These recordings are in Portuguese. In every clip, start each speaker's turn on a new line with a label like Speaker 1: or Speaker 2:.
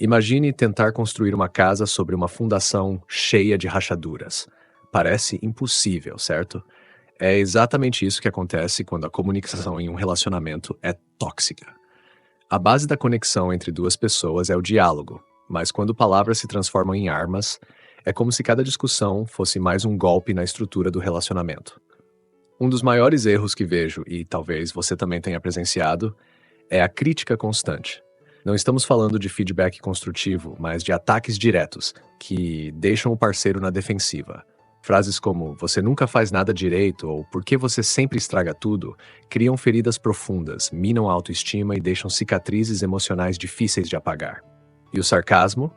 Speaker 1: Imagine tentar construir uma casa sobre uma fundação cheia de rachaduras. Parece impossível, certo? É exatamente isso que acontece quando a comunicação em um relacionamento é tóxica. A base da conexão entre duas pessoas é o diálogo, mas quando palavras se transformam em armas, é como se cada discussão fosse mais um golpe na estrutura do relacionamento. Um dos maiores erros que vejo, e talvez você também tenha presenciado, é a crítica constante. Não estamos falando de feedback construtivo, mas de ataques diretos, que deixam o parceiro na defensiva. Frases como "você nunca faz nada direito" ou "por que você sempre estraga tudo" criam feridas profundas, minam a autoestima e deixam cicatrizes emocionais difíceis de apagar. E o sarcasmo?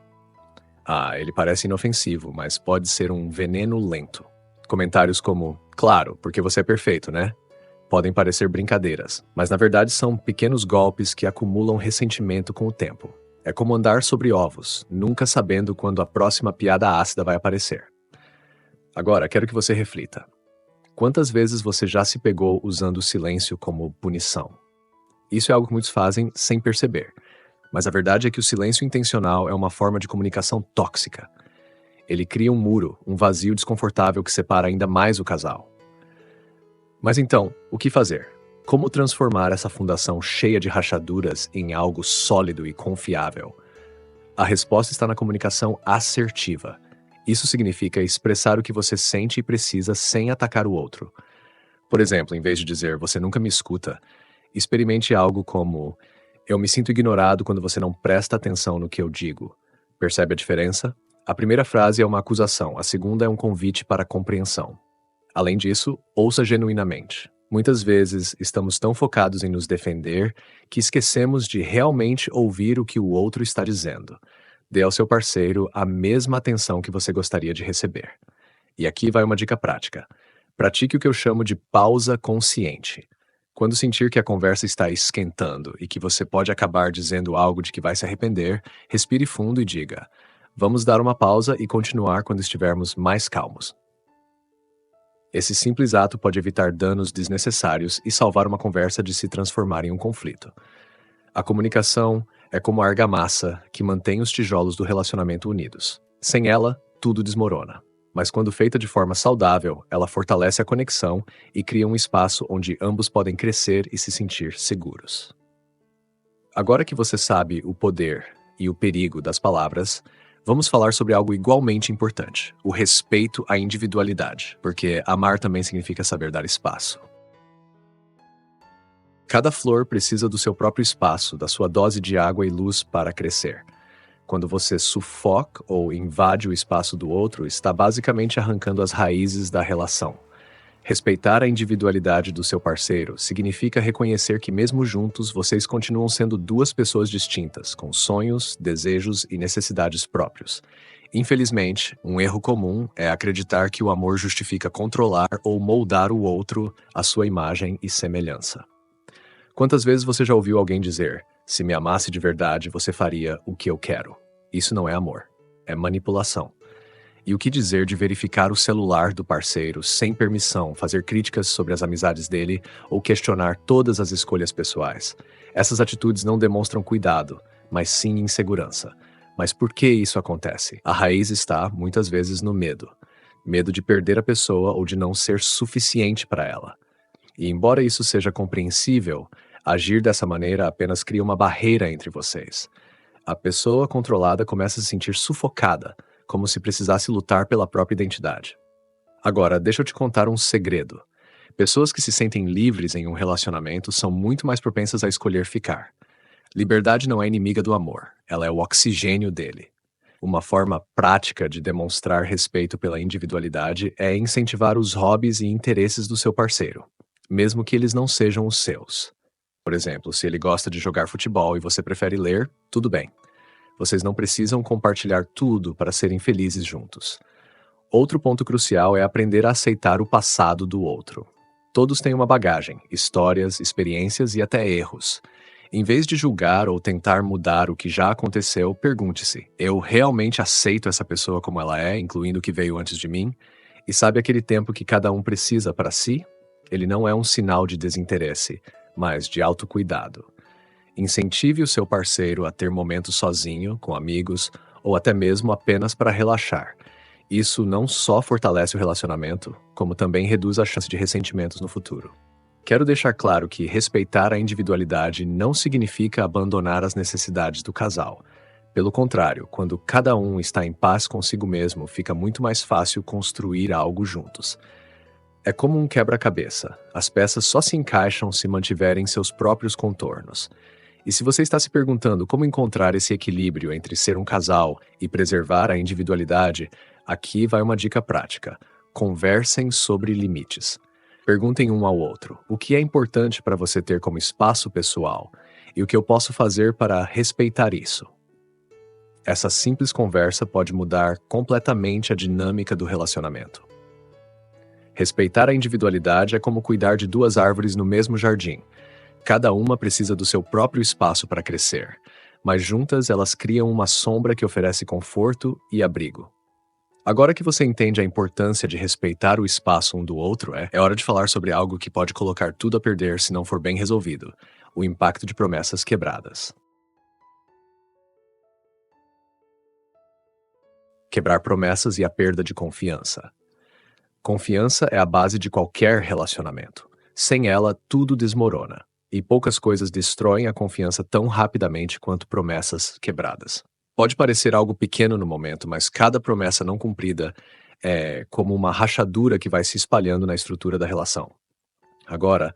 Speaker 1: Ele parece inofensivo, mas pode ser um veneno lento. Comentários como "claro, porque você é perfeito, né?" podem parecer brincadeiras, mas na verdade são pequenos golpes que acumulam ressentimento com o tempo. É como andar sobre ovos, nunca sabendo quando a próxima piada ácida vai aparecer. Agora, quero que você reflita. Quantas vezes você já se pegou usando o silêncio como punição? Isso é algo que muitos fazem sem perceber, mas a verdade é que o silêncio intencional é uma forma de comunicação tóxica. Ele cria um muro, um vazio desconfortável que separa ainda mais o casal. Mas então, o que fazer? Como transformar essa fundação cheia de rachaduras em algo sólido e confiável? A resposta está na comunicação assertiva. Isso significa expressar o que você sente e precisa sem atacar o outro. Por exemplo, em vez de dizer "você nunca me escuta", experimente algo como "eu me sinto ignorado quando você não presta atenção no que eu digo". Percebe a diferença? A primeira frase é uma acusação, a segunda é um convite para a compreensão. Além disso, ouça genuinamente. Muitas vezes estamos tão focados em nos defender que esquecemos de realmente ouvir o que o outro está dizendo. Dê ao seu parceiro a mesma atenção que você gostaria de receber. E aqui vai uma dica prática. Pratique o que eu chamo de pausa consciente. Quando sentir que a conversa está esquentando e que você pode acabar dizendo algo de que vai se arrepender, respire fundo e diga: "Vamos dar uma pausa e continuar quando estivermos mais calmos." Esse simples ato pode evitar danos desnecessários e salvar uma conversa de se transformar em um conflito. A comunicação é como a argamassa que mantém os tijolos do relacionamento unidos. Sem ela, tudo desmorona. Mas quando feita de forma saudável, ela fortalece a conexão e cria um espaço onde ambos podem crescer e se sentir seguros. Agora que você sabe o poder e o perigo das palavras, vamos falar sobre algo igualmente importante: o respeito à individualidade, porque amar também significa saber dar espaço. Cada flor precisa do seu próprio espaço, da sua dose de água e luz para crescer. Quando você sufoca ou invade o espaço do outro, está basicamente arrancando as raízes da relação. Respeitar a individualidade do seu parceiro significa reconhecer que mesmo juntos vocês continuam sendo duas pessoas distintas, com sonhos, desejos e necessidades próprios. Infelizmente, um erro comum é acreditar que o amor justifica controlar ou moldar o outro à sua imagem e semelhança. Quantas vezes você já ouviu alguém dizer: "Se me amasse de verdade, você faria o que eu quero"? Isso não é amor, é manipulação. E o que dizer de verificar o celular do parceiro sem permissão, fazer críticas sobre as amizades dele ou questionar todas as escolhas pessoais? Essas atitudes não demonstram cuidado, mas sim insegurança. Mas por que isso acontece? A raiz está, muitas vezes, no medo. Medo de perder a pessoa ou de não ser suficiente para ela. E embora isso seja compreensível, agir dessa maneira apenas cria uma barreira entre vocês. A pessoa controlada começa a se sentir sufocada, como se precisasse lutar pela própria identidade. Agora, deixa eu te contar um segredo. Pessoas que se sentem livres em um relacionamento são muito mais propensas a escolher ficar. Liberdade não é inimiga do amor, ela é o oxigênio dele. Uma forma prática de demonstrar respeito pela individualidade é incentivar os hobbies e interesses do seu parceiro, mesmo que eles não sejam os seus. Por exemplo, se ele gosta de jogar futebol e você prefere ler, tudo bem. Vocês não precisam compartilhar tudo para serem felizes juntos. Outro ponto crucial é aprender a aceitar o passado do outro. Todos têm uma bagagem, histórias, experiências e até erros. Em vez de julgar ou tentar mudar o que já aconteceu, pergunte-se: eu realmente aceito essa pessoa como ela é, incluindo o que veio antes de mim? E sabe aquele tempo que cada um precisa para si? Ele não é um sinal de desinteresse, mas de autocuidado. Incentive o seu parceiro a ter momentos sozinho, com amigos, ou até mesmo apenas para relaxar. Isso não só fortalece o relacionamento, como também reduz a chance de ressentimentos no futuro. Quero deixar claro que respeitar a individualidade não significa abandonar as necessidades do casal. Pelo contrário, quando cada um está em paz consigo mesmo, fica muito mais fácil construir algo juntos. É como um quebra-cabeça. As peças só se encaixam se mantiverem seus próprios contornos. E se você está se perguntando como encontrar esse equilíbrio entre ser um casal e preservar a individualidade, aqui vai uma dica prática. Conversem sobre limites. Perguntem um ao outro: o que é importante para você ter como espaço pessoal? E o que eu posso fazer para respeitar isso? Essa simples conversa pode mudar completamente a dinâmica do relacionamento. Respeitar a individualidade é como cuidar de duas árvores no mesmo jardim. Cada uma precisa do seu próprio espaço para crescer, mas juntas elas criam uma sombra que oferece conforto e abrigo. Agora que você entende a importância de respeitar o espaço um do outro, é hora de falar sobre algo que pode colocar tudo a perder se não for bem resolvido: o impacto de promessas quebradas. Quebrar promessas e a perda de confiança. Confiança é a base de qualquer relacionamento. Sem ela, tudo desmorona. E poucas coisas destroem a confiança tão rapidamente quanto promessas quebradas. Pode parecer algo pequeno no momento, mas cada promessa não cumprida é como uma rachadura que vai se espalhando na estrutura da relação. Agora,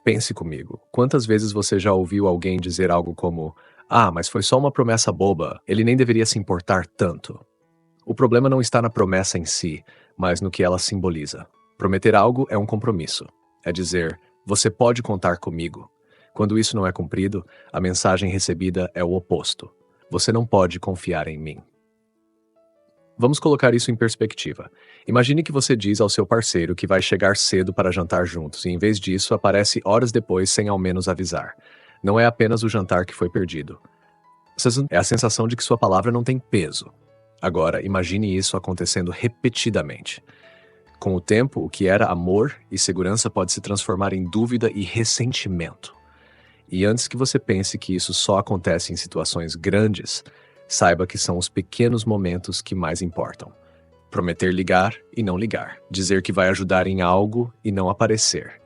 Speaker 1: pense comigo: quantas vezes você já ouviu alguém dizer algo como: "Ah, mas foi só uma promessa boba, ele nem deveria se importar tanto"? O problema não está na promessa em si, mas no que ela simboliza. Prometer algo é um compromisso. É dizer: você pode contar comigo. Quando isso não é cumprido, a mensagem recebida é o oposto: você não pode confiar em mim. Vamos colocar isso em perspectiva. Imagine que você diz ao seu parceiro que vai chegar cedo para jantar juntos e, em vez disso, aparece horas depois sem ao menos avisar. Não é apenas o jantar que foi perdido. É a sensação de que sua palavra não tem peso. Agora, imagine isso acontecendo repetidamente. Com o tempo, o que era amor e segurança pode se transformar em dúvida e ressentimento. E antes que você pense que isso só acontece em situações grandes, saiba que são os pequenos momentos que mais importam. Prometer ligar e não ligar. Dizer que vai ajudar em algo e não aparecer.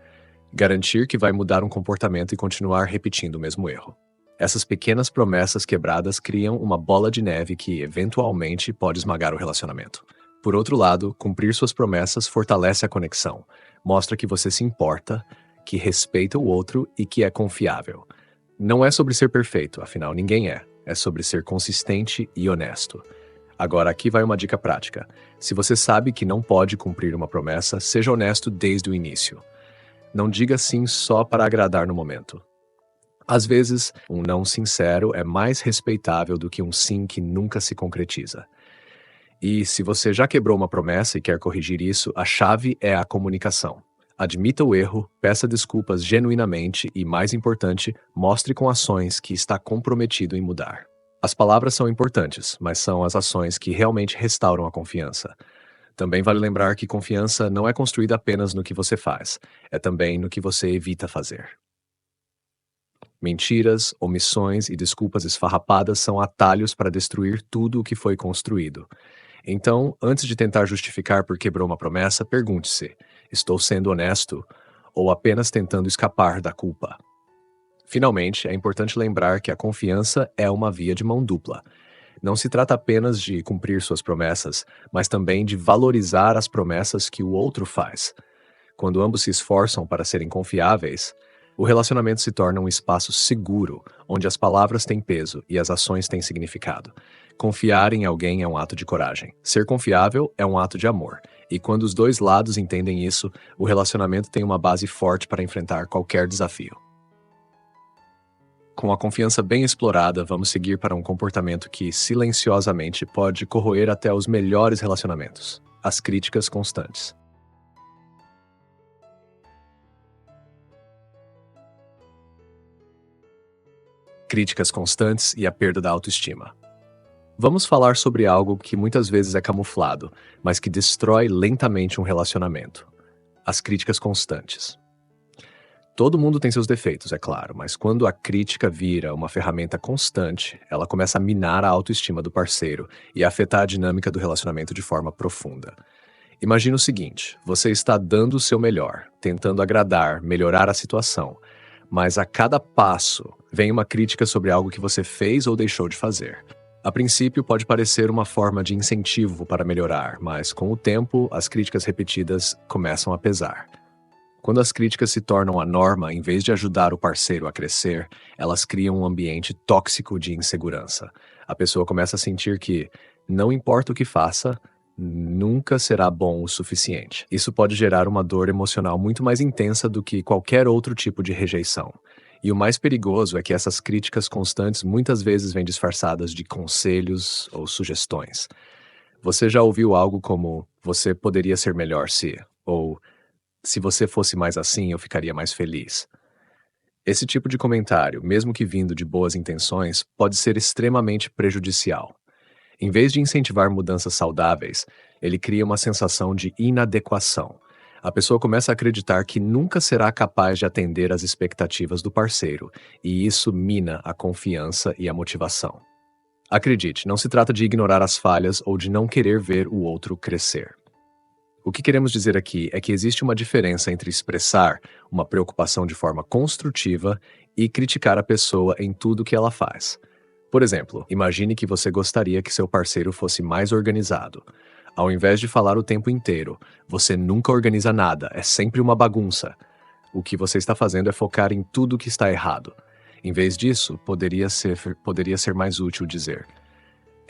Speaker 1: Garantir que vai mudar um comportamento e continuar repetindo o mesmo erro. Essas pequenas promessas quebradas criam uma bola de neve que, eventualmente, pode esmagar o relacionamento. Por outro lado, cumprir suas promessas fortalece a conexão. Mostra que você se importa, que respeita o outro e que é confiável. Não é sobre ser perfeito, afinal ninguém é. É sobre ser consistente e honesto. Agora aqui vai uma dica prática. Se você sabe que não pode cumprir uma promessa, seja honesto desde o início. Não diga sim só para agradar no momento. Às vezes, um não sincero é mais respeitável do que um sim que nunca se concretiza. E se você já quebrou uma promessa e quer corrigir isso, a chave é a comunicação. Admita o erro, peça desculpas genuinamente e, mais importante, mostre com ações que está comprometido em mudar. As palavras são importantes, mas são as ações que realmente restauram a confiança. Também vale lembrar que confiança não é construída apenas no que você faz, é também no que você evita fazer. Mentiras, omissões e desculpas esfarrapadas são atalhos para destruir tudo o que foi construído. Então, antes de tentar justificar por quebrou uma promessa, pergunte-se: estou sendo honesto ou apenas tentando escapar da culpa? Finalmente, é importante lembrar que a confiança é uma via de mão dupla. Não se trata apenas de cumprir suas promessas, mas também de valorizar as promessas que o outro faz. Quando ambos se esforçam para serem confiáveis, o relacionamento se torna um espaço seguro, onde as palavras têm peso e as ações têm significado. Confiar em alguém é um ato de coragem. Ser confiável é um ato de amor. E quando os dois lados entendem isso, o relacionamento tem uma base forte para enfrentar qualquer desafio. Com a confiança bem explorada, vamos seguir para um comportamento que, silenciosamente, pode corroer até os melhores relacionamentos: as críticas constantes. Críticas constantes e a perda da autoestima. Vamos falar sobre algo que muitas vezes é camuflado, mas que destrói lentamente um relacionamento: as críticas constantes. Todo mundo tem seus defeitos, é claro, mas quando a crítica vira uma ferramenta constante, ela começa a minar a autoestima do parceiro e a afetar a dinâmica do relacionamento de forma profunda. Imagina o seguinte: você está dando o seu melhor, tentando agradar, melhorar a situação, mas a cada passo vem uma crítica sobre algo que você fez ou deixou de fazer. A princípio, pode parecer uma forma de incentivo para melhorar, mas com o tempo, as críticas repetidas começam a pesar. Quando as críticas se tornam a norma, em vez de ajudar o parceiro a crescer, elas criam um ambiente tóxico de insegurança. A pessoa começa a sentir que, não importa o que faça, nunca será bom o suficiente. Isso pode gerar uma dor emocional muito mais intensa do que qualquer outro tipo de rejeição. E o mais perigoso é que essas críticas constantes muitas vezes vêm disfarçadas de conselhos ou sugestões. Você já ouviu algo como: você poderia ser melhor se, ou se você fosse mais assim, eu ficaria mais feliz. Esse tipo de comentário, mesmo que vindo de boas intenções, pode ser extremamente prejudicial. Em vez de incentivar mudanças saudáveis, ele cria uma sensação de inadequação. A pessoa começa a acreditar que nunca será capaz de atender às expectativas do parceiro, e isso mina a confiança e a motivação. Acredite, não se trata de ignorar as falhas ou de não querer ver o outro crescer. O que queremos dizer aqui é que existe uma diferença entre expressar uma preocupação de forma construtiva e criticar a pessoa em tudo que ela faz. Por exemplo, imagine que você gostaria que seu parceiro fosse mais organizado. Ao invés de falar o tempo inteiro: você nunca organiza nada, é sempre uma bagunça. O que você está fazendo é focar em tudo que está errado. Em vez disso, poderia ser mais útil dizer: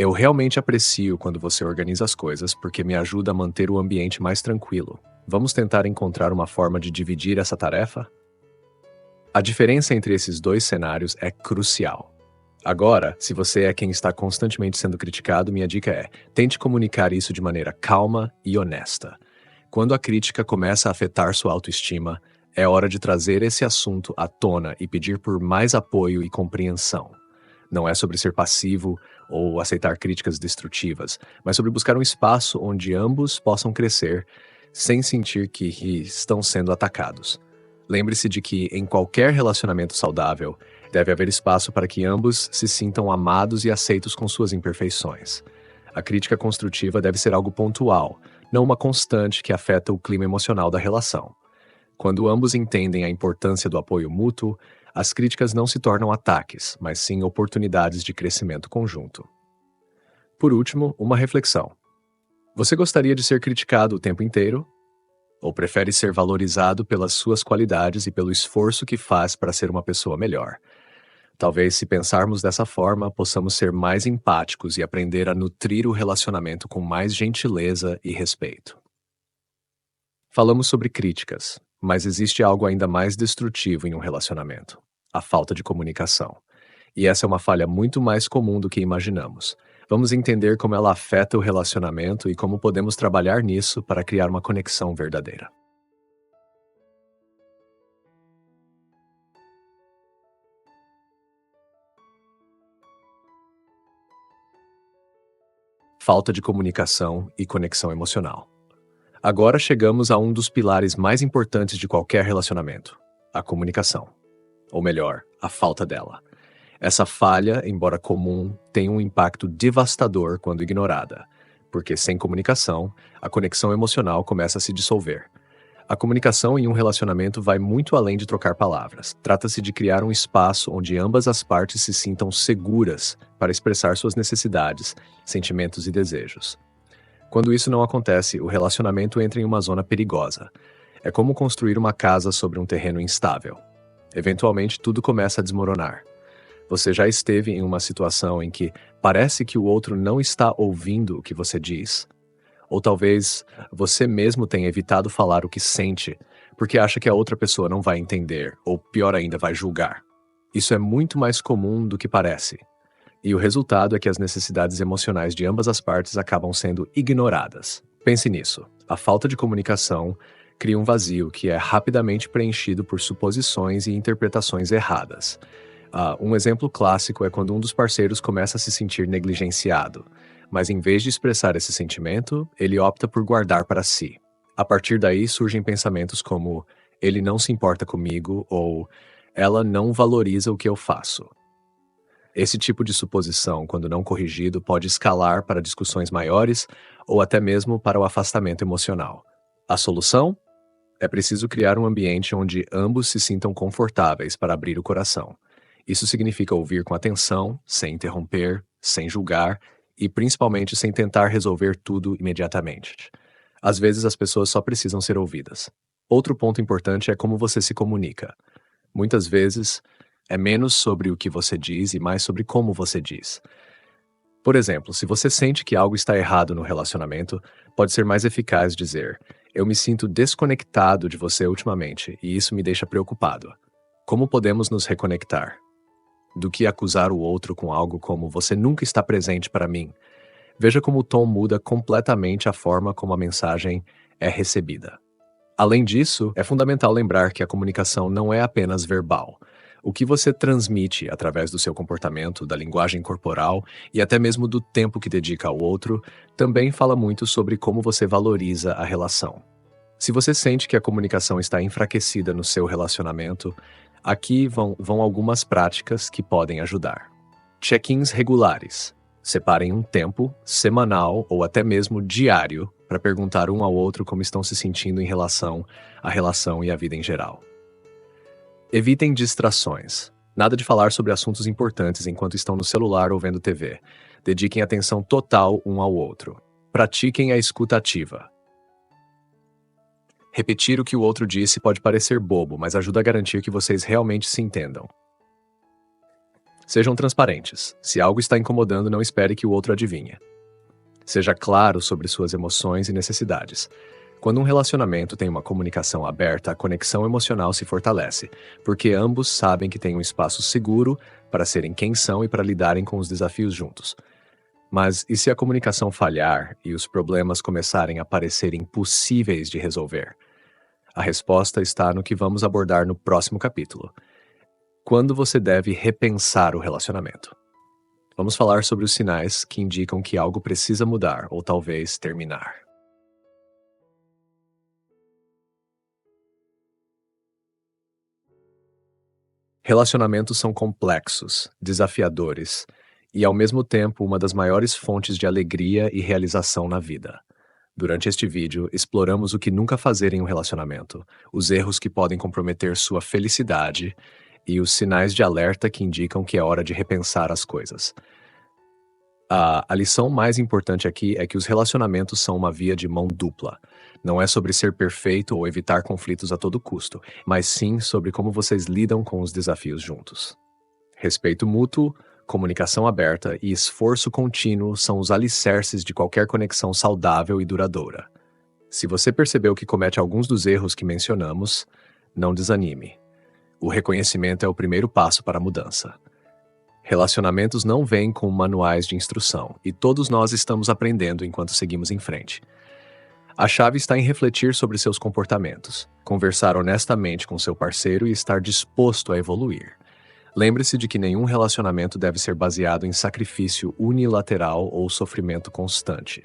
Speaker 1: eu realmente aprecio quando você organiza as coisas porque me ajuda a manter o ambiente mais tranquilo. Vamos tentar encontrar uma forma de dividir essa tarefa? A diferença entre esses dois cenários é crucial. Agora, se você é quem está constantemente sendo criticado, minha dica é: tente comunicar isso de maneira calma e honesta. Quando a crítica começa a afetar sua autoestima, é hora de trazer esse assunto à tona e pedir por mais apoio e compreensão. Não é sobre ser passivo ou aceitar críticas destrutivas, mas sobre buscar um espaço onde ambos possam crescer sem sentir que estão sendo atacados. Lembre-se de que, em qualquer relacionamento saudável, deve haver espaço para que ambos se sintam amados e aceitos com suas imperfeições. A crítica construtiva deve ser algo pontual, não uma constante que afeta o clima emocional da relação. Quando ambos entendem a importância do apoio mútuo, as críticas não se tornam ataques, mas sim oportunidades de crescimento conjunto. Por último, uma reflexão. Você gostaria de ser criticado o tempo inteiro? Ou prefere ser valorizado pelas suas qualidades e pelo esforço que faz para ser uma pessoa melhor? Talvez, se pensarmos dessa forma, possamos ser mais empáticos e aprender a nutrir o relacionamento com mais gentileza e respeito. Falamos sobre críticas, mas existe algo ainda mais destrutivo em um relacionamento: a falta de comunicação. E essa é uma falha muito mais comum do que imaginamos. Vamos entender como ela afeta o relacionamento e como podemos trabalhar nisso para criar uma conexão verdadeira. Falta de comunicação e conexão emocional. Agora chegamos a um dos pilares mais importantes de qualquer relacionamento: a comunicação. Ou melhor, a falta dela. Essa falha, embora comum, tem um impacto devastador quando ignorada, porque sem comunicação, a conexão emocional começa a se dissolver. A comunicação em um relacionamento vai muito além de trocar palavras. Trata-se de criar um espaço onde ambas as partes se sintam seguras para expressar suas necessidades, sentimentos e desejos. Quando isso não acontece, o relacionamento entra em uma zona perigosa. É como construir uma casa sobre um terreno instável. Eventualmente, tudo começa a desmoronar. Você já esteve em uma situação em que parece que o outro não está ouvindo o que você diz? Ou talvez você mesmo tenha evitado falar o que sente, porque acha que a outra pessoa não vai entender, ou pior ainda, vai julgar. Isso é muito mais comum do que parece. E o resultado é que as necessidades emocionais de ambas as partes acabam sendo ignoradas. Pense nisso. A falta de comunicação cria um vazio que é rapidamente preenchido por suposições e interpretações erradas. Um exemplo clássico é quando um dos parceiros começa a se sentir negligenciado, mas em vez de expressar esse sentimento, ele opta por guardar para si. A partir daí surgem pensamentos como: ele não se importa comigo ou ela não valoriza o que eu faço. Esse tipo de suposição, quando não corrigido, pode escalar para discussões maiores ou até mesmo para o afastamento emocional. A solução? É preciso criar um ambiente onde ambos se sintam confortáveis para abrir o coração. Isso significa ouvir com atenção, sem interromper, sem julgar e principalmente sem tentar resolver tudo imediatamente. Às vezes as pessoas só precisam ser ouvidas. Outro ponto importante é como você se comunica. Muitas vezes é menos sobre o que você diz e mais sobre como você diz. Por exemplo, se você sente que algo está errado no relacionamento, pode ser mais eficaz dizer: "Eu me sinto desconectado de você ultimamente e isso me deixa preocupado. Como podemos nos reconectar?" Do que acusar o outro com algo como "Você nunca está presente para mim." Veja como o tom muda completamente a forma como a mensagem é recebida. Além disso, é fundamental lembrar que a comunicação não é apenas verbal. O que você transmite através do seu comportamento, da linguagem corporal e até mesmo do tempo que dedica ao outro, também fala muito sobre como você valoriza a relação. Se você sente que a comunicação está enfraquecida no seu relacionamento, aqui vão algumas práticas que podem ajudar. Check-ins regulares. Separem um tempo, semanal ou até mesmo diário, para perguntar um ao outro como estão se sentindo em relação à relação e à vida em geral. Evitem distrações. Nada de falar sobre assuntos importantes enquanto estão no celular ou vendo TV. Dediquem atenção total um ao outro. Pratiquem a escuta ativa. Repetir o que o outro disse pode parecer bobo, mas ajuda a garantir que vocês realmente se entendam. Sejam transparentes. Se algo está incomodando, não espere que o outro adivinhe. Seja claro sobre suas emoções e necessidades. Quando um relacionamento tem uma comunicação aberta, a conexão emocional se fortalece, porque ambos sabem que têm um espaço seguro para serem quem são e para lidarem com os desafios juntos. Mas e se a comunicação falhar e os problemas começarem a parecer impossíveis de resolver? A resposta está no que vamos abordar no próximo capítulo. Quando você deve repensar o relacionamento? Vamos falar sobre os sinais que indicam que algo precisa mudar ou talvez terminar. Relacionamentos são complexos, desafiadores e, ao mesmo tempo, uma das maiores fontes de alegria e realização na vida. Durante este vídeo, exploramos o que nunca fazer em um relacionamento, os erros que podem comprometer sua felicidade e os sinais de alerta que indicam que é hora de repensar as coisas. A lição mais importante aqui é que os relacionamentos são uma via de mão dupla. Não é sobre ser perfeito ou evitar conflitos a todo custo, mas sim sobre como vocês lidam com os desafios juntos. Respeito mútuo, comunicação aberta e esforço contínuo são os alicerces de qualquer conexão saudável e duradoura. Se você percebeu que comete alguns dos erros que mencionamos, não desanime. O reconhecimento é o primeiro passo para a mudança. Relacionamentos não vêm com manuais de instrução, e todos nós estamos aprendendo enquanto seguimos em frente. A chave está em refletir sobre seus comportamentos, conversar honestamente com seu parceiro e estar disposto a evoluir. Lembre-se de que nenhum relacionamento deve ser baseado em sacrifício unilateral ou sofrimento constante.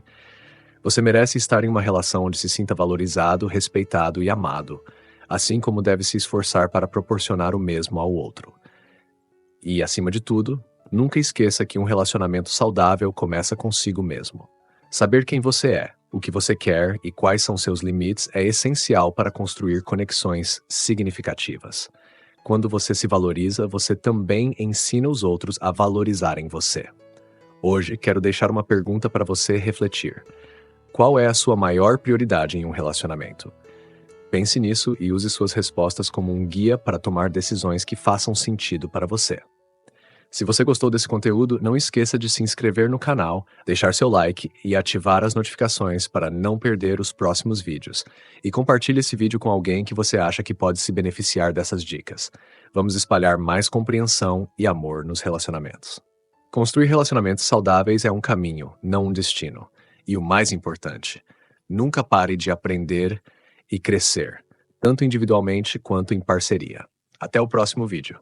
Speaker 1: Você merece estar em uma relação onde se sinta valorizado, respeitado e amado, assim como deve se esforçar para proporcionar o mesmo ao outro. E, acima de tudo, nunca esqueça que um relacionamento saudável começa consigo mesmo. Saber quem você é, o que você quer e quais são seus limites é essencial para construir conexões significativas. Quando você se valoriza, você também ensina os outros a valorizarem você. Hoje, quero deixar uma pergunta para você refletir. Qual é a sua maior prioridade em um relacionamento? Pense nisso e use suas respostas como um guia para tomar decisões que façam sentido para você. Se você gostou desse conteúdo, não esqueça de se inscrever no canal, deixar seu like e ativar as notificações para não perder os próximos vídeos. E compartilhe esse vídeo com alguém que você acha que pode se beneficiar dessas dicas. Vamos espalhar mais compreensão e amor nos relacionamentos. Construir relacionamentos saudáveis é um caminho, não um destino. E o mais importante, nunca pare de aprender e crescer, tanto individualmente quanto em parceria. Até o próximo vídeo.